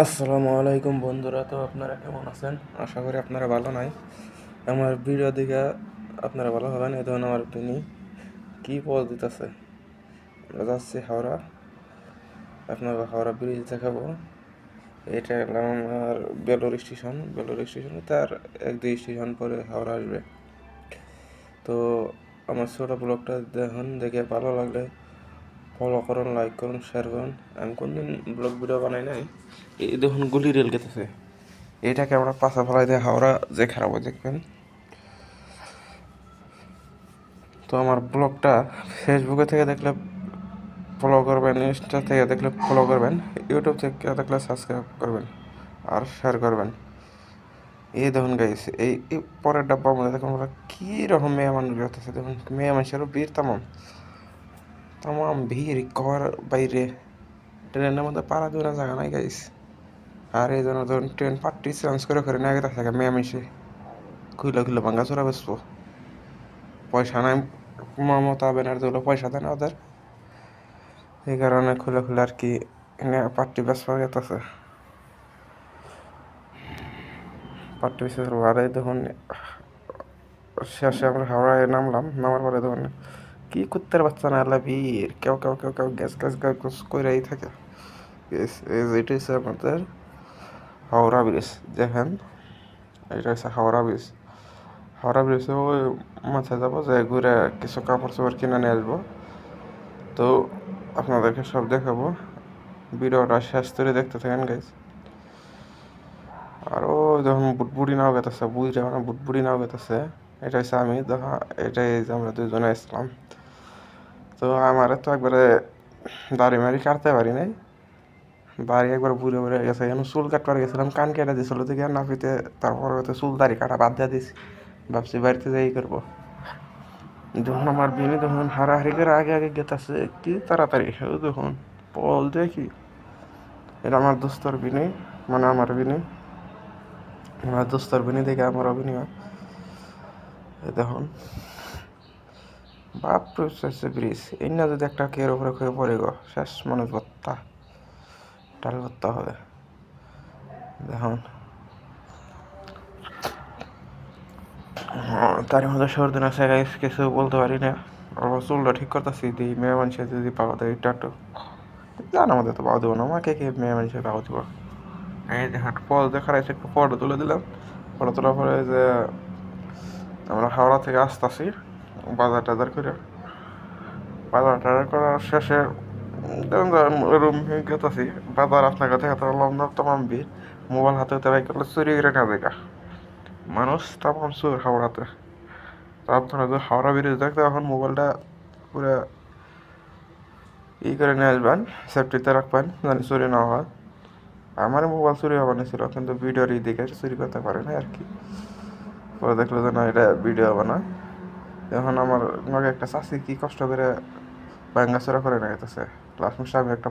আসসালামু আলাইকুম বন্ধুরা। তো আপনারা কেমন আছেন? আশা করি আপনারা ভালো নাই। আমার ভিডিও দেখে আপনারা ভালো হবেন। এই ধরনের আমার তিনি কি পজ দিতেছে। আমরা যাচ্ছি হাওড়া, আপনাকে হাওড়া ব্রিজ দেখাবো। এটা হলো আমার বেলুর স্টেশন তার 1-2 স্টেশন পরে হাওড়া আসবে। তো আমার ছোটো ব্লগটা দেখুন, দেখে ভালো লাগলে ফলো করুন, লাইক করুন, শেয়ার করুন। আমি কোনদিন ব্লগ ভিডিও বানাই নাই। এই দেখুন গুলি রেল গেতেছে, এটাকে আমরা পাশা ফেলাই দিয়ে হাওড়া যে খারাপ দেখবেন। তো আমার ব্লগটা ফেসবুকে থেকে দেখলে ফলো করবেন, ইনস্টা থেকে দেখলে ফলো করবেন, ইউটিউব থেকে দেখলে সাবস্ক্রাইব করবেন আর শেয়ার করবেন। এই দেখুন গাইস, এই পরের ডাব্বার মধ্যে দেখুন ওরা কী রকম মেয়ে মানুষ হতেছে। দেখুন মেয়ে মানুষেরও ভিড়, তামাম তামাম ভিড় ঘর বাইরে। ট্রেনের মধ্যে পাড়া দেওয়ার জায়গা নাই গাইস। আর এই জন্য ধরুন ট্রেন পাট্টি চেঞ্জ করে করে নিয়ে গেছে মেয়ে মিশে খুলে খুলে ভাঙ্গা চোরা বেসবো। পয়সা নাই, মমতা ব্যানার্জি হলো পয়সা দেয় না ওদের, এই কারণে খুলে খুলে আর কি পার্টি বেশ পাওয়া যেতেছে। পার্টি বেশি আর এই দেখুন শেষে আমরা হাওড়ায় নামলাম, নামার পরে দেখুন কি কুত্তের বাচ্চা না এলা ভিড়, কেউ কেউ কেউ কেউ গ্যাস গ্যাস গ্যাস কইরাই থাকে। এটা হচ্ছে আমাদের হাওড়া ব্রিজ। দেখেন এটা হচ্ছে হাওড়া ব্রিজ। হাওড়া ব্রিজে ওই মাথায় যাবো, যে ঘুরে কিছু কাপড় চোপড় কিনে নিয়ে আসবো। তো আপনাদেরকে সব দেখাবো, ভিডিওটা শেষ করে দেখতে থাকেন গাইজ। আরও যখন বুটবুড়ি নাও গেতেছে, বুড়ি যখন বুটবুড়ি নাও গেতেছে, এটা হচ্ছে আমি দেখা, এটাই যে আমরা দুজনে আসলাম। তো আমার তো একবারে দাড়ি মাড়ি কাটতে পারি নাই, দাড়ি একবার বুড়ে বুড়ে গেছে। এখন চুল কাটবার গেছিলাম, কান কেটে দিয়েছিল দেখে নাপিতে, তারপরে হয়তো চুল দাড়ি কাটা বাদ দিয়ে দিছি। ভাবছি বাড়িতে যাই করবো। যখন আমার বিনি তখন হারাহারি করে আগে আগে গেতেছে কি তাড়াতাড়ি, দেখুন বল দেখি। এটা আমার দোস্তর বিনি, মানে আমার বিনি, আমার দোস্তর বিনি দেখে আমার অভিনয়। দেখুন বাপ হচ্ছে ব্রিজ, এই না যদি একটা কের উপরে খেয়ে পড়ে গো, শেষ মানুষ ভত্তা, ডাল ভত্তা হবে। দেখুন তার মধ্যে সর্দি আছে গাইস, কিছু বলতে পারি না। আবার চুলটা ঠিক করতেছি, দিই মেয়ে মানুষের যদি পাওয়া দেয় একটু জান, আমাদের তো পাওয়া দেবো না, আমাকে কে মেয়ে মানুষের পাওয়া দেবো। এই দেখেন পজ দেখার এসে একটু ফটো তুলে দিলাম। ফটো তোলার পরে যে আমরা হাওড়া থেকে আসতেছি বাজার টাজার করে, বাজার টাজার করার শেষে রুম গেতেছি। বাজার আপনার কাছে এত লম্বা তামাম ভিড়, মোবাইল হাতে হতে বাইক করলে চুরি করে না দেখা মানুষ, তামাম চুর হাওড়াতে। তো আপনারা যদি হাওড়া ব্রিজ দেখতে এখন মোবাইলটা পুরো করে নিয়ে আসবেন, সেফটিতে রাখবেন জানি চুরি না হয়। আমার মোবাইল চুরি হবার ছিল, কিন্তু ভিডিওর দেখে চুরি করতে পারে না আর কি। পরে দেখলো যে না এটা ভিডিও হবে না। এখন আমার একটা চাষি কি কষ্ট করে ভাঙ্গাচোরা করে নিয়ে গেছে, লাস্ট আমি একটা